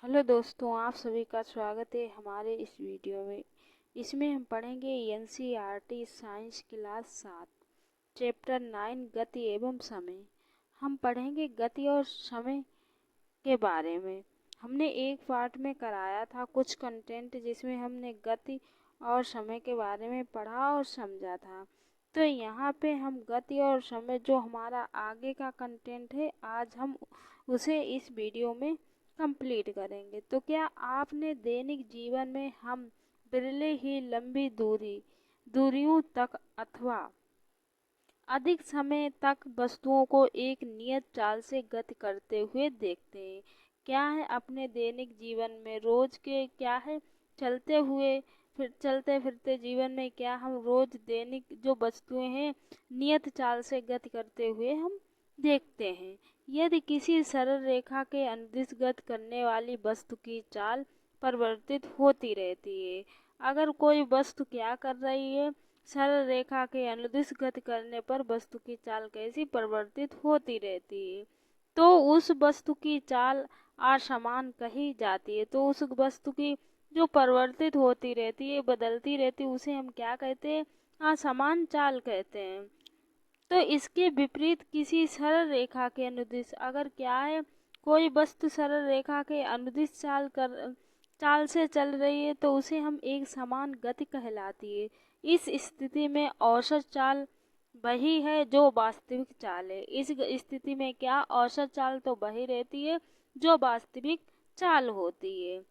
Hello दोस्तों, आप सभी का स्वागत है हमारे इस वीडियो में। इसमें हम पढ़ेंगे एनसीईआरटी साइंस क्लास 7 चैप्टर 9 गति एवं समय। हम पढ़ेंगे गति और समय के बारे में। हमने एक पार्ट में कराया था कुछ कंटेंट जिसमें हमने गति और समय के बारे में पढ़ा और समझा था। तो यहाँ पे हम गति और समय जो हमारा आगे का कंटेंट है, आज हम उसे इस वीडियो में कंप्लीट करेंगे। तो क्या आपने दैनिक जीवन में हम बिरले ही लंबी दूरियों तक अथवा अधिक समय तक वस्तुओं को एक नियत चाल से गति करते हुए देखते हैं। क्या है अपने दैनिक जीवन में रोज के क्या है चलते फिरते जीवन में क्या हम रोज दैनिक जो वस्तुएं हैं नियत चाल से गति करते हुए हम देखते हैं। यदि किसी सरल रेखा के अनुदिश गति करने वाली वस्तु की चाल परिवर्तित होती रहती है, अगर कोई वस्तु क्या कर रही है, सरल रेखा के अनुदिश गति करने पर वस्तु की चाल कैसी परिवर्तित होती रहती है, तो उस वस्तु की चाल असमान कही जाती है। तो उस वस्तु की जो परिवर्तित होती रहती है, बदलती रहती है, उसे हम क्या कहते हैं? असमान चाल कहते हैं। तो इसके विपरीत किसी सरल रेखा के अनुदिश अगर क्या है, कोई वस्तु सरल रेखा के अनुदिश चाल से चल रही है, तो उसे हम एक समान गति कहलाती है। इस स्थिति में औसत चाल वही है जो वास्तविक चाल है। इस स्थिति में क्या औसत चाल तो वही रहती है जो वास्तविक चाल होती है।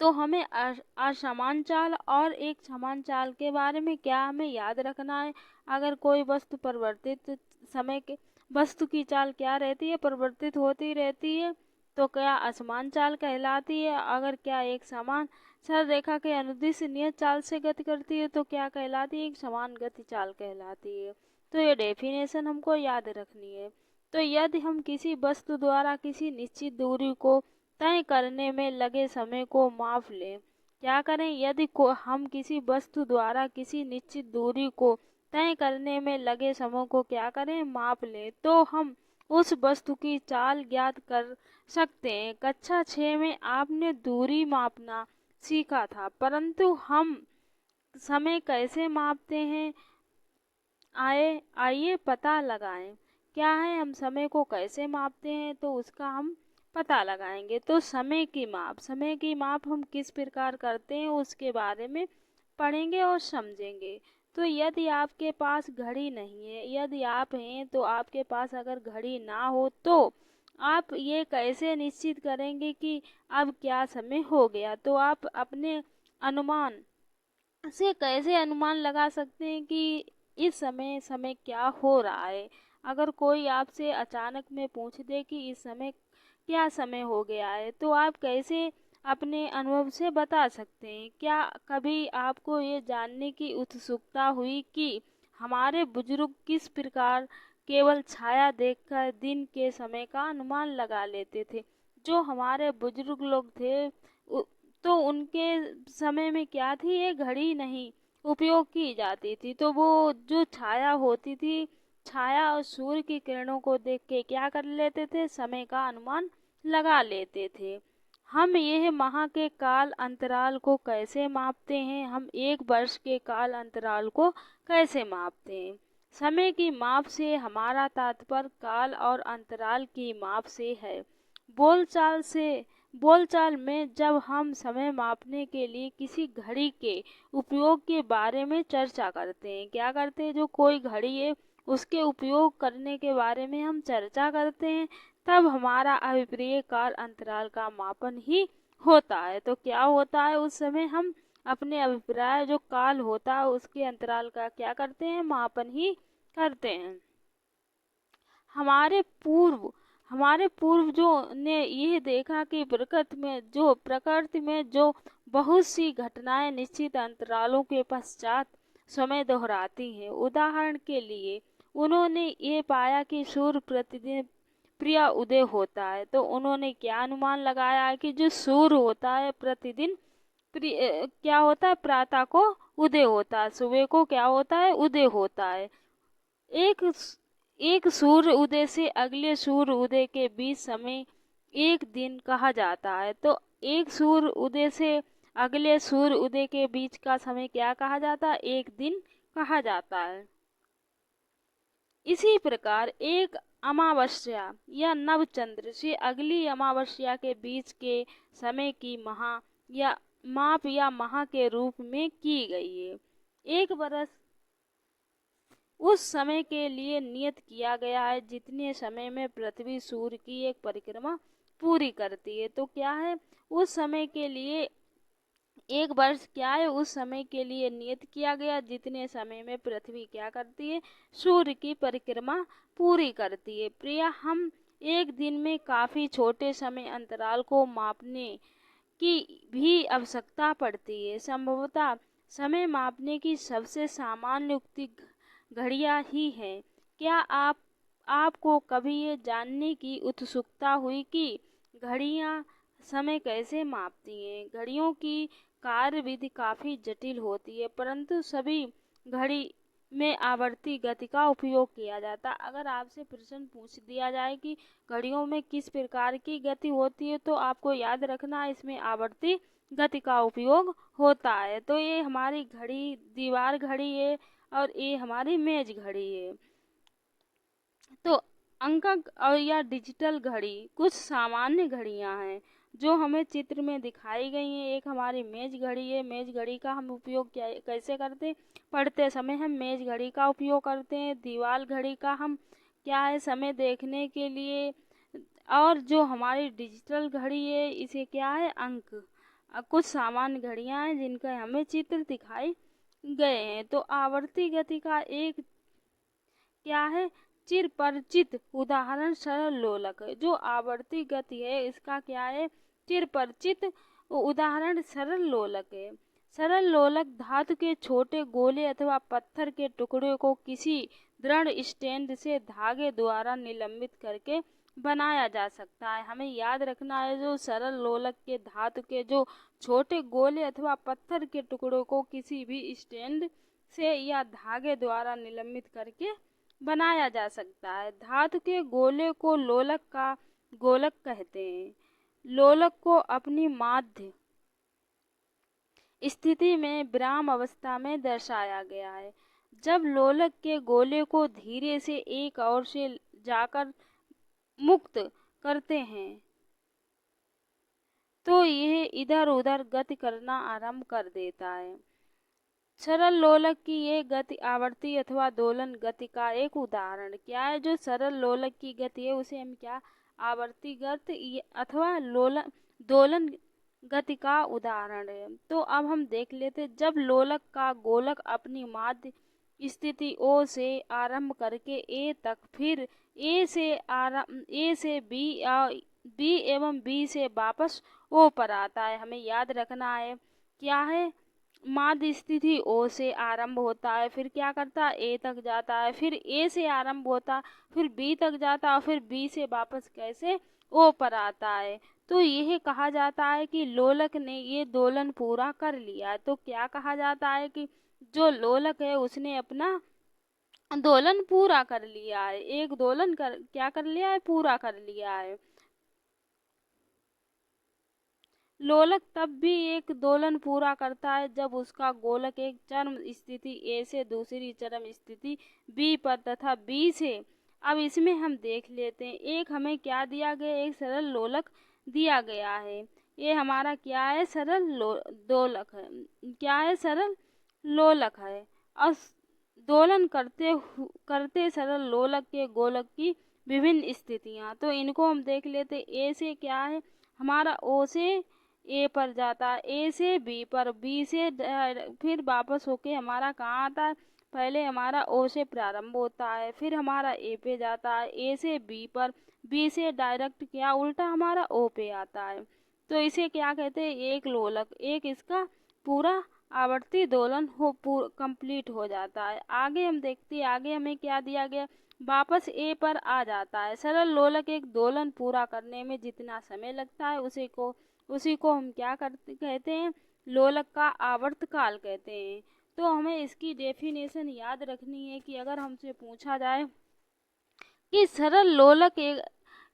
तो हमें असमान चाल और एक समान चाल के बारे में क्या हमें याद रखना है? अगर कोई वस्तु परिवर्तित समय के वस्तु की चाल क्या रहती है, परिवर्तित होती रहती है, तो क्या असमान चाल कहलाती है। अगर क्या एक समान सरल रेखा के अनुदिश नियत चाल से गति करती है, तो क्या कहलाती है? एक समान गति चाल कहलाती है। तो ये डेफिनेशन हमको याद रखनी है। तो यदि हम किसी वस्तु द्वारा किसी निश्चित दूरी को तय करने में लगे समय को माप लें, क्या करें? यदि हम किसी वस्तु द्वारा किसी निश्चित दूरी को तय करने में लगे समय को क्या करें? माप लें, तो हम उस वस्तु की चाल ज्ञात कर सकते हैं। कक्षा 6 में आपने दूरी मापना सीखा था, परंतु हम समय कैसे मापते हैं, आइए पता लगाएं। क्या है, हम समय को कैसे मापते हैं, तो उसका हम पता लगाएंगे। तो समय की माप हम किस प्रकार करते हैं उसके बारे में पढ़ेंगे और समझेंगे। तो यदि आपके पास घड़ी नहीं है, यदि आप हैं तो आपके पास अगर घड़ी ना हो, तो आप ये कैसे निश्चित करेंगे कि अब क्या समय हो गया? तो आप अपने अनुमान से कैसे अनुमान लगा सकते हैं कि इस समय क्या हो रहा है? अगर कोई आपसे अचानक में पूछ दे कि इस समय क्या समय हो गया है, तो आप कैसे अपने अनुभव से बता सकते हैं? क्या कभी आपको ये जानने की उत्सुकता हुई कि हमारे बुजुर्ग किस प्रकार केवल छाया देखकर दिन के समय का अनुमान लगा लेते थे? जो हमारे बुजुर्ग लोग थे तो उनके समय में क्या थी, ये घड़ी नहीं उपयोग की जाती थी। तो वो जो छाया होती थी, छाया और सूर्य की किरणों को देख के क्या कर लेते थे? समय का अनुमान लगा लेते थे। हम यह माह के काल अंतराल को कैसे मापते हैं? हम एक वर्ष के काल अंतराल को कैसे मापते हैं? समय की माप से हमारा तात्पर्य काल और अंतराल की माप से है। बोलचाल में जब हम समय मापने के लिए किसी घड़ी के उपयोग के बारे में चर्चा करते हैं, क्या करते हैं? जो कोई घड़ी है उसके उपयोग करने के बारे में हम चर्चा करते हैं, तब हमारा अभिप्रेय काल अंतराल का मापन ही होता है। तो क्या होता है, उस समय हम अपने अभिप्राय जो काल होता है उसके अंतराल का क्या करते हैं? मापन ही करते हैं। हमारे पूर्व जो ने यह देखा कि प्रकृति में जो बहुत सी घटनाएं निश्चित अंतरालों के पश्चात समय दोहराती हैं। उदाहरण के लिए उन्होंने ये पाया कि सूर्य प्रतिदिन प्रिय उदय होता है। तो उन्होंने क्या अनुमान लगाया है कि जो सूर्य होता है प्रतिदिन क्या होता है? प्रातः को उदय होता है, सुबह को क्या होता है? उदय होता है। एक सूर्य उदय से अगले सूर्य उदय के बीच समय एक दिन कहा जाता है। तो एक सूर्य उदय से अगले सूर्य उदय के बीच का समय क्या कहा जाता है? एक दिन कहा जाता है। इसी प्रकार एक अमावस्या या नवचंद्र से अगली अमावस्या के बीच के समय की माप या माह के रूप में की गई है। एक बरस उस समय के लिए नियत किया गया है जितने समय में पृथ्वी सूर्य की एक परिक्रमा पूरी करती है। तो क्या है? उस समय के लिए एक वर्ष क्या है? उस समय के लिए नियत किया गया जितने समय में पृथ्वी क्या करती है? सूर्य की परिक्रमा पूरी करती है। प्रिय, हम एक दिन में काफी छोटे समय अंतराल को मापने की भी आवश्यकता पड़ती है। संभवतः समय मापने की सबसे सामान्य युक्ति घड़ियां ही है। क्या आपको कभी ये जानने की उत्सुकता हुई कि घड़ियां समय कैसे मापती हैं? घड़ियों की कार्यविधि काफी जटिल होती है, परंतु सभी घड़ी में आवर्ती गति का उपयोग किया जाता है। अगर आपसे प्रश्न पूछ दिया जाए कि घड़ियों में किस प्रकार की गति होती है, तो आपको याद रखना है इसमें आवर्ती गति का उपयोग होता है। तो ये हमारी घड़ी दीवार घड़ी है और ये हमारी मेज घड़ी है। तो अंक और या डिजिटल घड़ी कुछ सामान्य घड़ियां हैं जो हमें चित्र में दिखाई गई हैं। एक हमारी मेज घड़ी है। मेज घड़ी का हम उपयोग कैसे करते हैं? पढ़ते समय हम मेज घड़ी का उपयोग करते हैं। दीवार घड़ी का हम क्या है? समय देखने के लिए। और जो हमारी डिजिटल घड़ी है इसे क्या है? अंक। कुछ सामान्य घड़ियां हैं जिनका हमें चित्र दिखाई गए हैं। तो आवर्ती गति का एक क्या है? चिरपरिचित उदाहरण सरल लोलक है। जो आवर्ती गति है इसका क्या है? चिरपरिचित उदाहरण सरल लोलक है। सरल लोलक धातु के छोटे गोले अथवा पत्थर के टुकड़े को किसी दृढ़ स्टैंड से धागे द्वारा निलंबित करके बनाया जा सकता है। हमें याद रखना है जो सरल लोलक के धातु के जो छोटे गोले अथवा पत्थर के टुकड़ों को किसी भी स्टैंड से या धागे द्वारा निलंबित करके बनाया जा सकता है। धातु के गोले को गोलक कहते हैं। लोलक को अपनी माध्य स्थिति में विराम अवस्था में दर्शाया गया है। जब लोलक के गोले को धीरे से एक ओर से जाकर मुक्त करते हैं तो यह इधर उधर गति करना आरंभ कर देता है। सरल लोलक की ये गति आवर्ती अथवा दोलन गति का एक उदाहरण क्या है? जो सरल लोलक की गति है उसे हम क्या? आवर्ती गति अथवा दोलन गति का उदाहरण है। तो अब हम देख लेते, जब लोलक का गोलक अपनी माध्य स्थिति ओ से आरंभ करके ए तक, फिर ए से बी एवं बी से वापस ओ पर आता है। हमें याद रखना है क्या है? माध्य स्थिति ओ से आरंभ होता है, फिर क्या करता है? ए तक जाता है, फिर ए से आरंभ होता, फिर बी तक जाता और फिर बी से वापस कैसे? ओ पर आता है। तो यह कहा जाता है कि लोलक ने ये दोलन पूरा कर लिया है। तो क्या कहा जाता है कि जो लोलक है उसने अपना दोलन पूरा कर लिया है। एक दोलन क्या कर लिया है? पूरा कर लिया है। लोलक तब भी एक दोलन पूरा करता है जब उसका गोलक एक चरम स्थिति ए से दूसरी चरम स्थिति बी पर तथा बी से, अब इसमें हम देख लेते हैं। एक हमें क्या दिया गया? एक सरल लोलक दिया गया है। ये हमारा क्या है? सरल दोलक है। क्या है? सरल लोलक है। और दोलन करते सरल लोलक के गोलक की विभिन्न स्थितियां, तो इनको हम देख लेते। ए से क्या है? हमारा ओ से ए पर जाता है, ए से बी पर, बी से फिर वापस होके हमारा कहाँ आता है? पहले हमारा ओ से प्रारंभ होता है, फिर हमारा ए पे जाता है, ए से बी पर, बी से डायरेक्ट क्या उल्टा हमारा ओ पे आता है। तो इसे क्या कहते हैं? एक लोलक। एक इसका पूरा आवर्ती दोलन कंप्लीट हो जाता है। आगे हम देखते हैं, आगे हमें क्या दिया गया? वापस ए पर आ जाता है। सरल लोलक एक दोलन पूरा करने में जितना समय लगता है उसी को हम क्या कहते हैं? लोलक का आवर्तकाल कहते हैं। तो हमें इसकी डेफिनेशन याद रखनी है कि अगर हमसे पूछा जाए कि सरल लोलक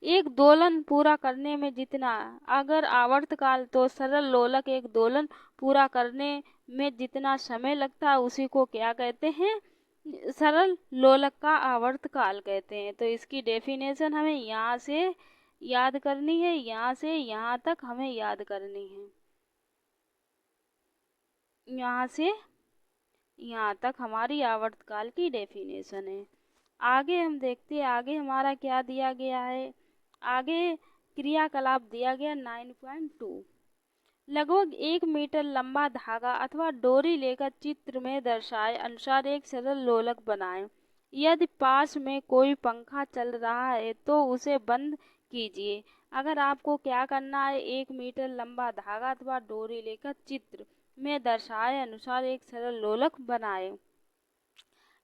एक दोलन पूरा करने में जितना अगर आवर्तकाल तो सरल लोलक एक दोलन पूरा करने में जितना समय लगता है उसी को क्या कहते हैं, सरल लोलक का आवर्तकाल कहते हैं। तो इसकी डेफिनेशन हमें यहाँ से याद करनी है, यहाँ से यहाँ तक हमें याद करनी है, यहाँ से यहाँ तक हमारी आवर्तकाल की डेफिनेशन है। आगे हम देखते हैं आगे हमारा क्या दिया गया है। आगे क्रियाकलाप दिया गया 9.2। लगभग 1 मीटर लंबा धागा अथवा डोरी लेकर चित्र में दर्शाए अनुसार एक सरल लोलक बनाएं। यदि पास में कोई पंखा चल रहा है तो उसे बंद कीजिए। अगर आपको क्या करना है, 1 मीटर लंबा धागा अथवा डोरी लेकर चित्र में दर्शाए अनुसार एक सरल लोलक बनाएं।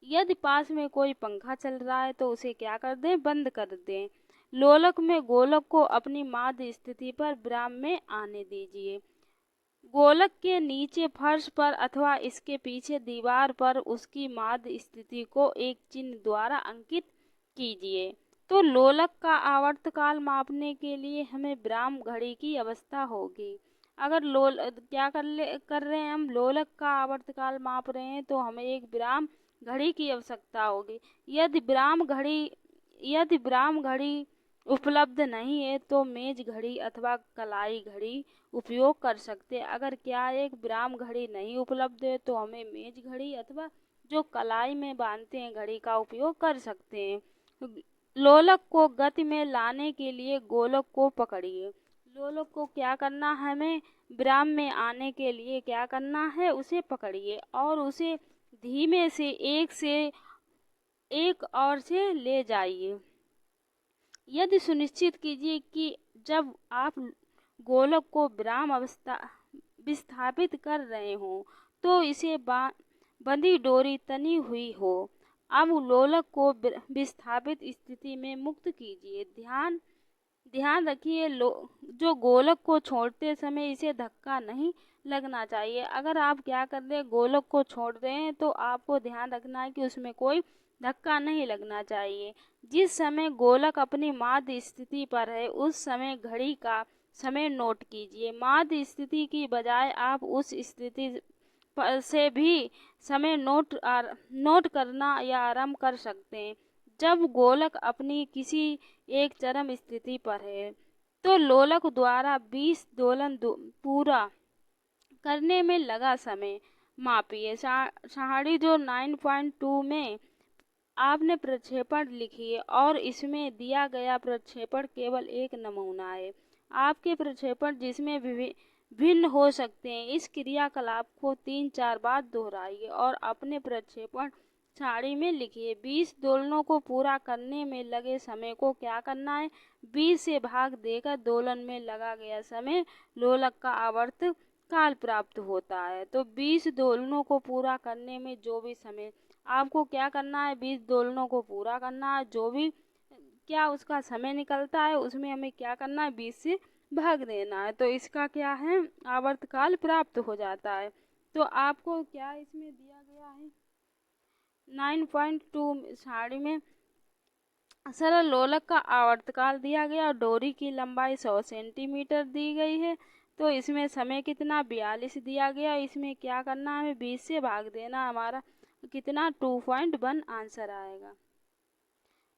यदि पास में कोई पंखा चल रहा है तो उसे क्या कर दें, बंद कर दें। लोलक में गोलक को अपनी माध्य स्थिति पर विराम में आने दीजिए। गोलक के नीचे फर्श पर अथवा इसके पीछे दीवार पर उसकी माध्य स्थिति को एक चिन्ह द्वारा अंकित कीजिए। तो लोलक का आवर्तकाल मापने के लिए हमें विराम घड़ी की आवश्यकता होगी। अगर क्या कर रहे हैं हम, लोलक का आवर्तकाल माप रहे हैं तो हमें एक विराम घड़ी की आवश्यकता होगी। यदि विराम घड़ी उपलब्ध नहीं है तो मेज घड़ी अथवा कलाई घड़ी उपयोग कर सकते हैं। अगर क्या एक विराम घड़ी नहीं उपलब्ध है तो हमें मेज घड़ी अथवा जो कलाई में बांधते हैं घड़ी का उपयोग कर सकते हैं। लोलक को गति में लाने के लिए गोलक को पकड़िए। लोलक को क्या करना है, हमें विराम में आने के लिए क्या करना है, उसे पकड़िए और उसे धीमे से एक ओर से ले जाइए। यदि सुनिश्चित कीजिए कि जब आप गोलक को विराम अवस्था विस्थापित कर रहे हो तो इसे बंधी डोरी तनी हुई हो। अब लोलक को विस्थापित स्थिति में मुक्त कीजिए। ध्यान रखिए जो गोलक को छोड़ते समय इसे धक्का नहीं लगना चाहिए। अगर आप क्या कर रहे हैं, गोलक को छोड़ रहे हैं तो आपको ध्यान रखना है कि उसमें कोई धक्का नहीं लगना चाहिए। जिस समय गोलक अपनी माध्य स्थिति पर है उस समय घड़ी का समय नोट कीजिए। माध्य स्थिति की बजाय आप उस स्थिति से भी समय नोट करना या आरंभ कर सकते हैं। जब गोलक अपनी किसी एक चरम स्थिति पर है तो लोलक द्वारा 20 दोलन पूरा करने में लगा समय मापिए। सारणी जो 9.2 में आपने प्रक्षेपण लिखी है और इसमें दिया गया प्रक्षेपण केवल एक नमूना है। आपके प्रक्षेपण जिसमें भिन्न हो सकते हैं। इस क्रियाकलाप को 3-4 बार दोहराइए और अपने प्रक्षेपण सारणी में लिखिए। 20 दोलनों को पूरा करने में लगे समय को क्या करना है, 20 से भाग देकर दोलन में लगा गया समय लोलक का आवर्त काल प्राप्त होता है। तो 20 दोलनों को पूरा करने में जो भी समय आपको क्या करना है, 20 दोलनों को पूरा करना है, जो भी क्या उसका समय निकलता है उसमें हमें क्या करना है, 20 से भाग देना है। तो इसका क्या है, आवर्तकाल प्राप्त हो जाता है। तो आपको क्या इसमें दिया गया है 9.2 सारणी में सरल लोलक का आवर्तकाल दिया गया और डोरी की लंबाई 100 सेंटीमीटर दी गई है। तो इसमें समय कितना 42 दिया गया। इसमें क्या करना है, हमें 20 से भाग देना, हमारा कितना 2.1 आंसर आएगा।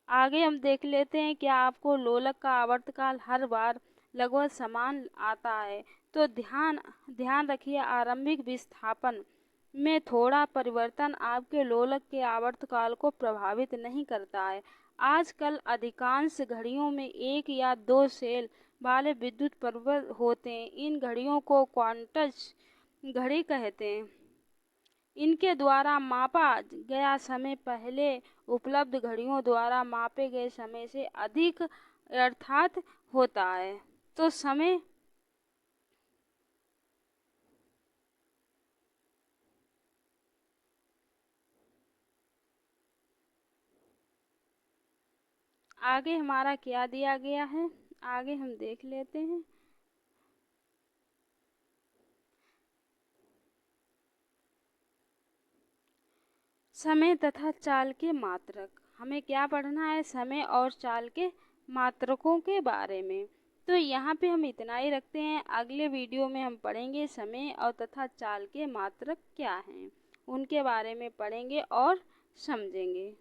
आगे हम देख लेते हैं क्या आपको लोलक का आवर्तकाल हर बार लगभग समान आता है। तो ध्यान रखिए आरंभिक विस्थापन में थोड़ा परिवर्तन आपके लोलक के आवर्तकाल को प्रभावित नहीं करता है। आजकल अधिकांश घड़ियों में 1 या 2 सेल वाले विद्युत परिवर्तन होते हैं। इन घड़ियों को क्वार्ट्ज घड़ी कहते हैं। इनके द्वारा मापा गया समय पहले उपलब्ध घड़ियों द्वारा मापे गए समय से अधिक अर्थात होता है। तो समय आगे हमारा क्या दिया गया है, आगे हम देख लेते हैं। समय तथा चाल के मात्रक, हमें क्या पढ़ना है, समय और चाल के मात्रकों के बारे में। तो यहाँ पे हम इतना ही रखते हैं। अगले वीडियो में हम पढ़ेंगे समय और तथा चाल के मात्रक क्या हैं, उनके बारे में पढ़ेंगे और समझेंगे।